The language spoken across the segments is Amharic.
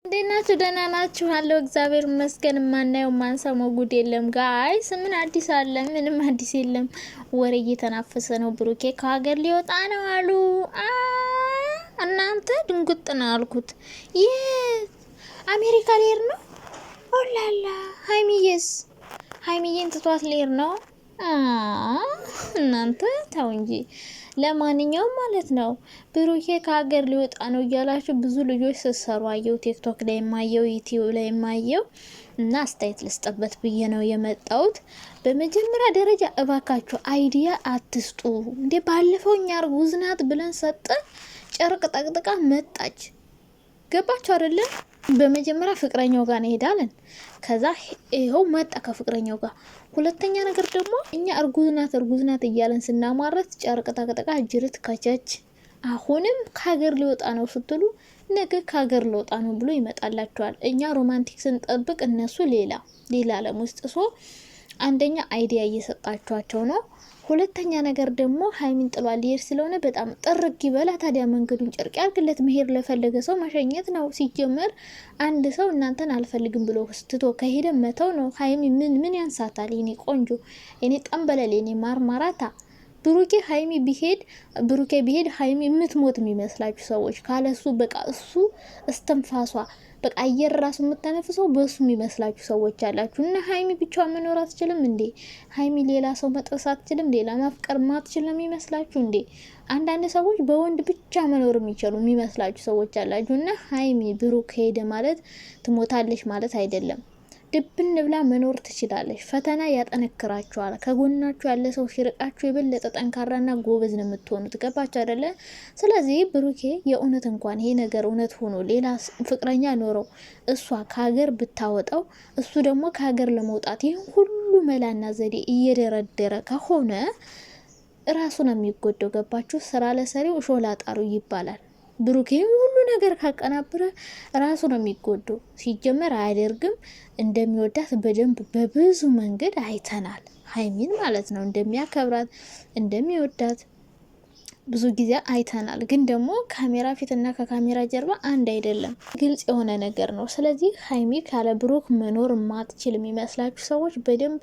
እንዴናችሁ ደህና ናችሁ? አለው እግዚአብሔር ይመስገን። ማናየው ማንሰማው ጉድ የለም ጋይስ። ምን አዲስ አለ? ምንም አዲስ የለም። ወሬ እየተናፈሰ ነው። ብሩኬ ከሀገር ሊወጣ ነው አሉ። እናንተ ድንጉጥ ነው አልኩት። ይህ አሜሪካ ሊሄድ ነው። ኦላላ ሀይሚዬን ትቷት ሊሄድ ነው። እናንተ ተው እንጂ። ለማንኛውም ማለት ነው ብሩኬ ከሀገር ሊወጣ ነው እያላችሁ ብዙ ልጆች ስትሰሩ አየው። ቲክቶክ ላይ ማየው፣ ዩቲዩብ ላይ ማየው እና አስተያየት ልስጠበት ብዬ ነው የመጣሁት። በመጀመሪያ ደረጃ እባካችሁ አይዲያ አትስጡ እንዴ! ባለፈው እኛ እርጉዝ ናት ብለን ሰጠን፣ ጨርቅ ጠቅጥቃ መጣች። ገባችሁ አይደለም? በመጀመሪያ ፍቅረኛው ጋር ነው ሄዳለን። ከዛ ይኸው መጣ ከፍቅረኛው ጋር። ሁለተኛ ነገር ደግሞ እኛ እርጉዝ ናት እያለን ስናማረት ጨርቅ ጠቅጥቃ ጅርት ከቸች። አሁንም ከሀገር ሊወጣ ነው ስትሉ ነገ ከሀገር ሊወጣ ነው ብሎ ይመጣላችኋል። እኛ ሮማንቲክ ስንጠብቅ እነሱ ሌላ ዓለም ውስጥ አንደኛ አይዲያ እየሰጣችኋቸው ነው። ሁለተኛ ነገር ደግሞ ሀይሚን ጥሏል ሊሄድ ስለሆነ በጣም ጥርግ ይበላ። ታዲያ መንገዱን ጨርቅ ያርግለት። መሄድ ለፈለገ ሰው መሸኘት ነው። ሲጀመር አንድ ሰው እናንተን አልፈልግም ብሎ ስትቶ ከሄደ መተው ነው። ሀይሚ ምን ያንሳታል? የኔ ቆንጆ፣ የኔ ጠንበለል፣ የኔ ማርማራታ ብሩኬ ቢሄድ ሀይሚ የምትሞት የሚመስላችሁ ሰዎች ካለሱ በቃ እሱ እስተንፋሷ በቃ አየር ራሱ የምተነፍሰው በሱ የሚመስላችሁ ሰዎች አላችሁ። እና ሀይሚ ብቻዋን መኖር አትችልም እንዴ? ሀይሚ ሌላ ሰው መጥረስ አትችልም? ሌላ ማፍቀር ማትችል የሚመስላችሁ እንዴ? አንዳንድ ሰዎች በወንድ ብቻ መኖር የሚችሉ የሚመስላችሁ ሰዎች አላችሁ። እና ሀይሚ ብሩክ ሄደ ማለት ትሞታለች ማለት አይደለም። ድብን ብላ መኖር ትችላለች። ፈተና ያጠነክራችኋል። ከጎናችሁ ያለ ሰው ሲርቃችሁ የበለጠ ጠንካራና ጎበዝ ነው የምትሆኑት። ገባችሁ አይደለ? ስለዚህ ብሩኬ የእውነት እንኳን ይሄ ነገር እውነት ሆኖ ሌላ ፍቅረኛ ኖረው እሷ ከሀገር ብታወጣው እሱ ደግሞ ከሀገር ለመውጣት ይህ ሁሉ መላና ዘዴ እየደረደረ ከሆነ ራሱ ነው የሚጎደው። ገባችሁ? ስራ ለሰሪው እሾህ ላጣሩ ይባላል። ብሩኬ ሁሉ ነገር ካቀናበረ ራሱ ነው የሚጎደው። ሲጀመር አያደርግም። እንደሚወዳት በደንብ በብዙ መንገድ አይተናል። ሀይሚን ማለት ነው እንደሚያከብራት እንደሚወዳት ብዙ ጊዜ አይተናል። ግን ደግሞ ካሜራ ፊትና ከካሜራ ጀርባ አንድ አይደለም፣ ግልጽ የሆነ ነገር ነው። ስለዚህ ሀይሚ ካለ ብሩክ መኖር ማትችል የሚመስላችሁ ሰዎች በደንብ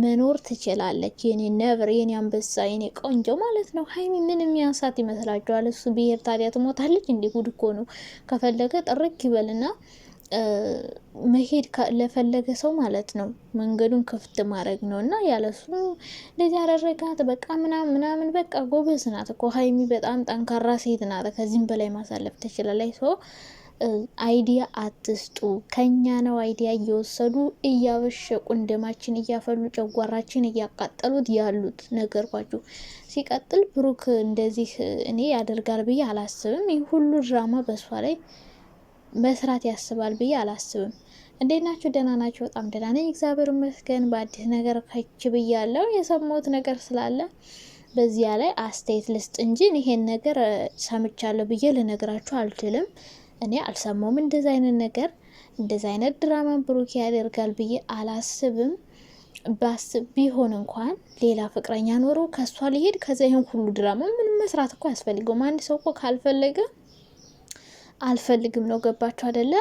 መኖር ትችላለች። የኔ ነብር፣ የኔ አንበሳ፣ የኔ ቆንጆ ማለት ነው። ሀይሚ ምን የሚያንሳት ይመስላችኋል? እሱ ብሄር ታዲያ ትሞታለች? እንዲህ ጉድ እኮ ነው። ከፈለገ ጥርቅ ይበልና መሄድ ለፈለገ ሰው ማለት ነው መንገዱን ክፍት ማድረግ ነው። እና ያለሱ እንደዚህ ያደረጋት በቃ ምናምን በቃ ጎበዝ ናት እኮ ሀይሚ፣ በጣም ጠንካራ ሴት ናት። ከዚህም በላይ ማሳለፍ ትችላለች። አይዲያ አትስጡ። ከኛ ነው አይዲያ እየወሰዱ እያበሸቁ እንደማችን እያፈሉ ጨጓራችን እያቃጠሉት ያሉት ነገርኳችሁ። ሲቀጥል ብሩክ እንደዚህ እኔ ያደርጋል ብዬ አላስብም። ይህ ሁሉ ድራማ በሷ ላይ መስራት ያስባል ብዬ አላስብም። እንዴት ናችሁ? ደህና ናችሁ? በጣም ደህና ነኝ እግዚአብሔር ይመስገን። በአዲስ ነገር ከች ብያለሁ። የሰማሁት ነገር ስላለ በዚያ ላይ አስተያየት ልስጥ እንጂ ይሄን ነገር ሰምቻለሁ ብዬ ልነግራችሁ አልችልም። እኔ አልሰማሁም እንደዛ አይነት ነገር። እንደዛ አይነት ድራማ ብሩክ ያደርጋል ብዬ አላስብም። ቢሆን እንኳን ሌላ ፍቅረኛ ኖሮ ከሷ ሊሄድ ከዛ ይሄን ሁሉ ድራማ ምን መስራት እኮ ያስፈልገውም? አንድ ሰው እኮ ካልፈለገ አልፈልግም ነው። ገባችሁ አይደለ?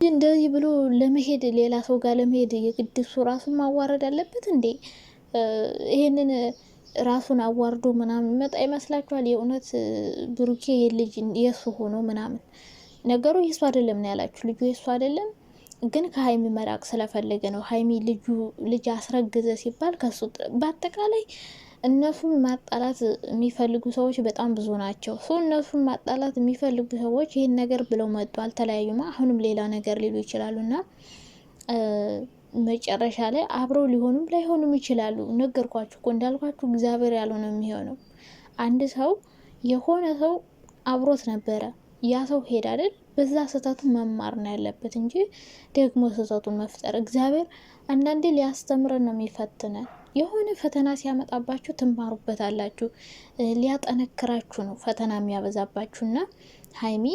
እንደዚህ ብሎ ለመሄድ ሌላ ሰው ጋር ለመሄድ የግድ እሱ ራሱን ማዋረድ አለበት እንዴ? ይሄንን ራሱን አዋርዶ ምናምን መጣ ይመስላችኋል? የእውነት ብሩኬ ልጅ የሱ ሆኖ ምናምን ነገሩ የሱ አይደለም ነው ያላችሁ። ልጁ የሱ አይደለም፣ ግን ከሀይሚ መራቅ ስለፈለገ ነው። ሀይሚ ልጅ አስረገዘ ሲባል ከሱ በአጠቃላይ እነሱን ማጣላት የሚፈልጉ ሰዎች በጣም ብዙ ናቸው። እነሱን ማጣላት የሚፈልጉ ሰዎች ይህን ነገር ብለው መጡ፣ አልተለያዩማ። አሁንም ሌላ ነገር ሊሉ ይችላሉና መጨረሻ ላይ አብረው ሊሆኑም ላይሆኑም ይችላሉ። ነገርኳችሁ እኮ እንዳልኳችሁ እግዚአብሔር ያልሆነ የሚሆነው አንድ ሰው የሆነ ሰው አብሮት ነበረ፣ ያ ሰው ሄድ አይደል? በዛ ስህተቱ መማር ነው ያለበት እንጂ ደግሞ ስህተቱን መፍጠር። እግዚአብሔር አንዳንዴ ሊያስተምረን ነው የሚፈትነን። የሆነ ፈተና ሲያመጣባችሁ ትማሩበታላችሁ። ሊያጠነክራችሁ ነው ፈተና የሚያበዛባችሁና ሀይሚ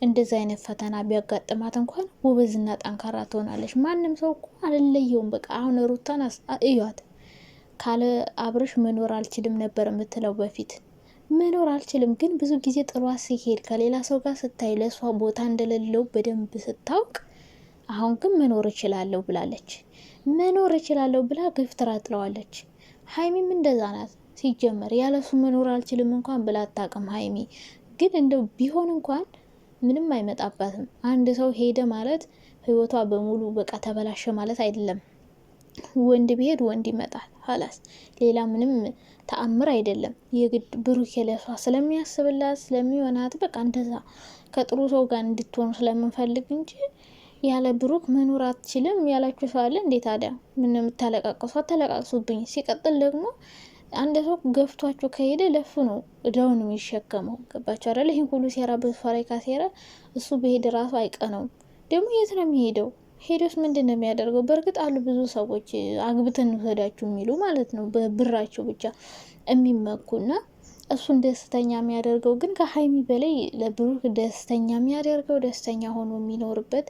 እንደዚ አይነት ፈተና ቢያጋጥማት እንኳን ውብዝና ጠንካራ ትሆናለች። ማንም ሰው እኮ አልለየውም። በቃ አሁን ሩታን እዩት። ካለ አብርሽ መኖር አልችልም ነበር የምትለው በፊት። መኖር አልችልም። ግን ብዙ ጊዜ ጥሏት ሲሄድ ከሌላ ሰው ጋር ስታይ ለእሷ ቦታ እንደሌለው በደንብ ስታውቅ አሁን ግን መኖር እችላለሁ ብላለች። መኖር እችላለሁ ብላ ገፍትራ ጥለዋለች። ሀይሚም እንደዛ ናት። ሲጀመር ያለሱ መኖር አልችልም እንኳን ብላ አታውቅም ሀይሚ። ግን እንደው ቢሆን እንኳን ምንም አይመጣባትም። አንድ ሰው ሄደ ማለት ህይወቷ በሙሉ በቃ ተበላሸ ማለት አይደለም። ወንድ ቢሄድ ወንድ ይመጣል ሀላስ። ሌላ ምንም ተአምር አይደለም። የግድ ብሩክ ለሷ ስለሚያስብላት ስለሚሆናት በቃ እንደዛ ከጥሩ ሰው ጋር እንድትሆኑ ስለምንፈልግ እንጂ ያለ ብሩክ መኖር አትችልም ያላችሁ ሰው አለ እንዴ? ታዲያ ምን የምታለቃቀሱ? አተለቃቅሱብኝ። ሲቀጥል ደግሞ አንድ ሰው ገፍቷችሁ ከሄደ ለፉ ነው እዳውን የሚሸከመው። ገባችሁ አይደለ? ይህን ሁሉ ሴራ በሷ ላይ ካሴረ እሱ በሄደ ራሱ አይቀነውም። ደግሞ የት ነው የሚሄደው? ሄዶስ ምንድን ነው የሚያደርገው? በእርግጥ አሉ ብዙ ሰዎች አግብተን እንውሰዳችሁ የሚሉ ማለት ነው፣ በብራቸው ብቻ የሚመኩና እሱን ደስተኛ የሚያደርገው ግን ከሀይሚ በላይ ለብሩክ ደስተኛ የሚያደርገው ደስተኛ ሆኖ የሚኖርበት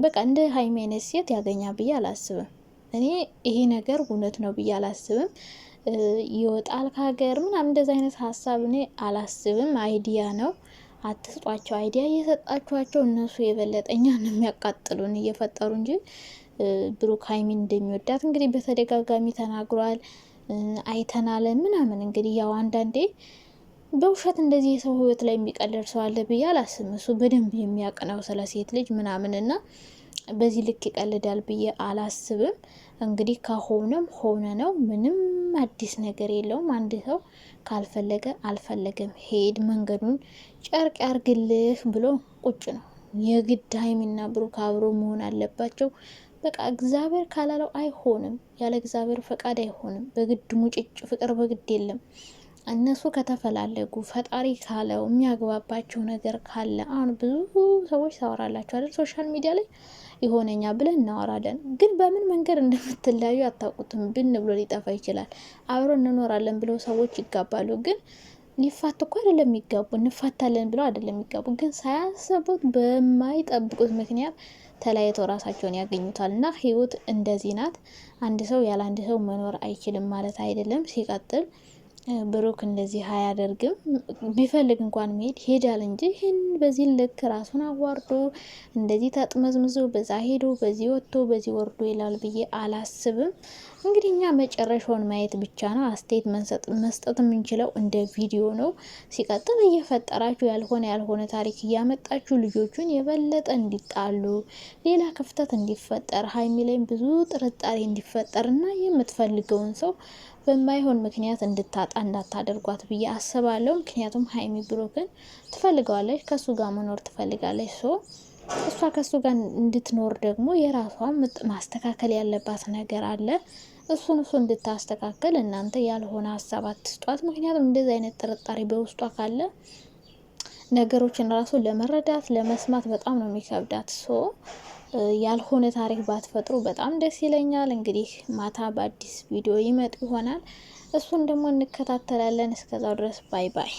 በቃ እንደ ሀይሚ አይነት ሴት ያገኛ ብዬ አላስብም። እኔ ይሄ ነገር እውነት ነው ብዬ አላስብም። ይወጣል ከሀገር ምናምን እንደዚ አይነት ሀሳብ እኔ አላስብም። አይዲያ ነው። አትስጧቸው። አይዲያ እየሰጣችኋቸው እነሱ የበለጠ እኛን የሚያቃጥሉን እየፈጠሩ እንጂ ብሩክ ሀይሚን እንደሚወዳት እንግዲህ በተደጋጋሚ ተናግሯል። አይተናለን ምናምን እንግዲህ ያው አንዳንዴ በውሸት እንደዚህ የሰው ህይወት ላይ የሚቀለድ ሰው አለ ብዬ አላስብም። እሱ በደንብ የሚያቅነው ስለ ሴት ልጅ ምናምን እና በዚህ ልክ ይቀልዳል ብዬ አላስብም። እንግዲህ ከሆነም ሆነ ነው፣ ምንም አዲስ ነገር የለውም። አንድ ሰው ካልፈለገ አልፈለገም፣ ሄድ መንገዱን ጨርቅ ያርግልህ ብሎ ቁጭ ነው። የግድ ሀይሚና ብሩክ አብሮ መሆን አለባቸው። በቃ እግዚአብሔር ካላለው አይሆንም፣ ያለ እግዚአብሔር ፈቃድ አይሆንም። በግድ ሙጭጭ ፍቅር በግድ የለም። እነሱ ከተፈላለጉ ፈጣሪ ካለው የሚያግባባቸው ነገር ካለ፣ አሁን ብዙ ሰዎች ታወራላችሁ አይደል ሶሻል ሚዲያ ላይ ይሆነኛ ብለን እናወራለን። ግን በምን መንገድ እንደምትለያዩ አታውቁትም። ብን ብሎ ሊጠፋ ይችላል። አብሮ እንኖራለን ብለው ሰዎች ይጋባሉ። ግን ሊፋቱ እኮ አይደለም የሚጋቡ፣ እንፋታለን ብለው አይደለም የሚጋቡ። ግን ሳያሰቡት በማይጠብቁት ምክንያት ተለያይተው ራሳቸውን ያገኙታል። እና ህይወት እንደዚህ ናት። አንድ ሰው ያለ አንድ ሰው መኖር አይችልም ማለት አይደለም። ሲቀጥል ብሩክ እንደዚህ አያደርግም። ቢፈልግ እንኳን መሄድ ሄዳል እንጂ ይህን በዚህ ልክ ራሱን አዋርዶ እንደዚህ ተጥመዝምዞ በዛ ሄዶ በዚህ ወጥቶ በዚህ ወርዶ ይላል ብዬ አላስብም። እንግዲህ እኛ መጨረሻውን ማየት ብቻ ነው። አስተያየት መስጠት የምንችለው እንደ ቪዲዮ ነው። ሲቀጥል እየፈጠራችሁ ያልሆነ ታሪክ እያመጣችሁ ልጆቹን የበለጠ እንዲጣሉ፣ ሌላ ክፍተት እንዲፈጠር፣ ሀይሚ ላይም ብዙ ጥርጣሬ እንዲፈጠር እና የምትፈልገውን ሰው በማይሆን ምክንያት እንድታጣ እንዳታደርጓት ብዬ አስባለሁ። ምክንያቱም ሀይሚ ብሩክን ትፈልገዋለች፣ ከሱ ጋር መኖር ትፈልጋለች። እሷ ከሱ ጋር እንድትኖር ደግሞ የራሷ ማስተካከል ያለባት ነገር አለ። እሱን እንድታስተካከል እናንተ ያልሆነ ሀሳብ አትስጧት። ምክንያቱም እንደዚህ አይነት ጥርጣሬ በውስጧ ካለ ነገሮችን ራሱ ለመረዳት ለመስማት በጣም ነው የሚከብዳት። ያልሆነ ታሪክ ባትፈጥሩ በጣም ደስ ይለኛል። እንግዲህ ማታ በአዲስ ቪዲዮ ይመጡ ይሆናል። እሱን ደግሞ እንከታተላለን። እስከዛው ድረስ ባይ ባይ።